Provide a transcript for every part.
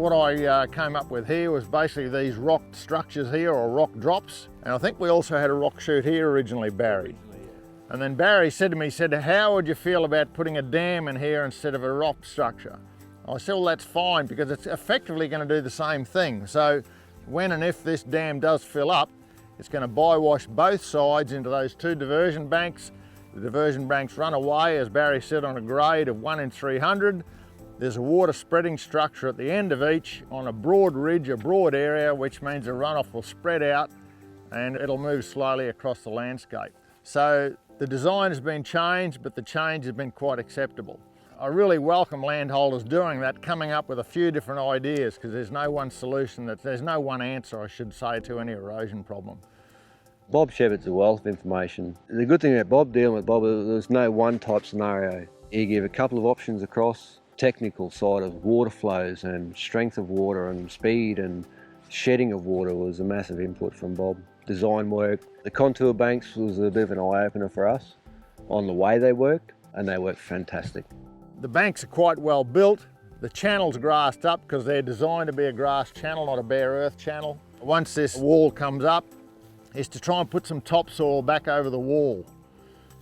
what I came up with here was basically these rock structures here, or rock drops. And I think we also had a rock chute here originally buried. And then Barry said to me, how would you feel about putting a dam in here instead of a rock structure? I said, well, that's fine, because it's effectively going to do the same thing. So when and if this dam does fill up, it's going to bywash both sides into those two diversion banks. The diversion banks run away, as Barry said, on a grade of 1 in 300. There's a water spreading structure at the end of each on a broad ridge, a broad area, which means the runoff will spread out and it'll move slowly across the landscape. So the design has been changed, but the change has been quite acceptable. I really welcome landholders doing that, coming up with a few different ideas, because there's no one solution, there's no one answer, I should say, to any erosion problem. Bob shepherd's a wealth of information. The good thing about Bob, dealing with Bob, there's no one type scenario. He gave a couple of options across. Technical side of water flows and strength of water and speed and shedding of water was a massive input from Bob. Design work. The contour banks was a bit of an eye-opener for us on the way they worked, and they worked fantastic. The banks are quite well built. The channel's grassed up because they're designed to be a grass channel, not a bare earth channel. Once this wall comes up, is to try and put some topsoil back over the wall.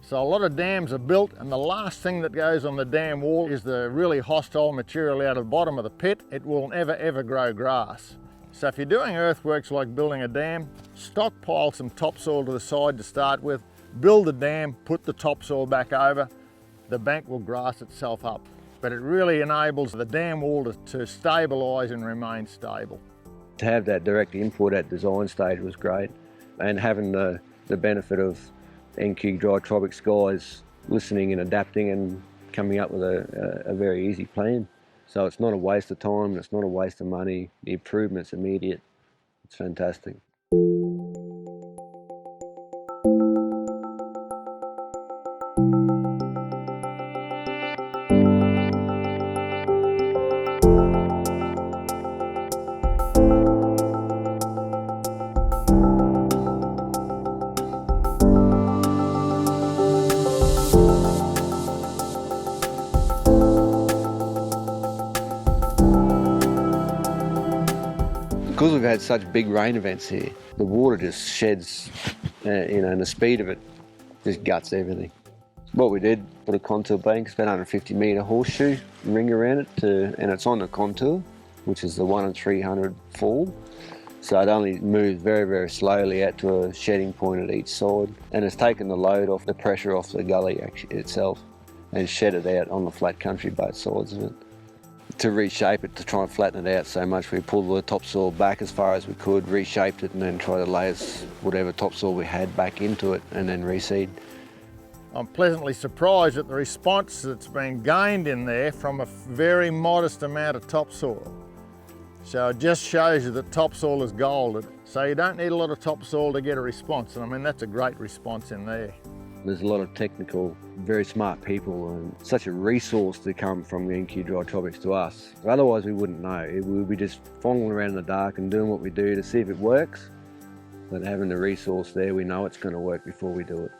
So a lot of dams are built, and the last thing that goes on the dam wall is the really hostile material out of the bottom of the pit. It will never ever grow grass. So if you're doing earthworks like building a dam, stockpile some topsoil to the side to start with, build the dam, put the topsoil back over, the bank will grass itself up. But it really enables the dam wall to stabilise and remain stable. To have that direct input at design stage was great, and having the benefit of NQ Dry Tropics guys listening and adapting and coming up with a very easy plan. So it's not a waste of time, and it's not a waste of money. The improvement's immediate. It's fantastic. Because we've had such big rain events here, the water just sheds, and the speed of it just guts everything. What we did, put a contour bank, it's about 150 metre horseshoe ring around it, and it's on the contour, which is the 1 in 300 fall. So it only moves very, very slowly out to a shedding point at each side, and it's taken the load off, the pressure off the gully itself, and shed it out on the flat country both sides of it. To reshape it, to try and flatten it out so much, we pulled the topsoil back as far as we could, reshaped it, and then tried to lay whatever topsoil we had back into it, and then reseed. I'm pleasantly surprised at the response that's been gained in there from a very modest amount of topsoil. So it just shows you that topsoil is gold. So you don't need a lot of topsoil to get a response, and I mean, that's a great response in there. There's a lot of technical, very smart people, and such a resource to come from the NQ Dry Tropics to us. Otherwise we wouldn't know. We'd be just fongling around in the dark and doing what we do to see if it works. But having the resource there, we know it's going to work before we do it.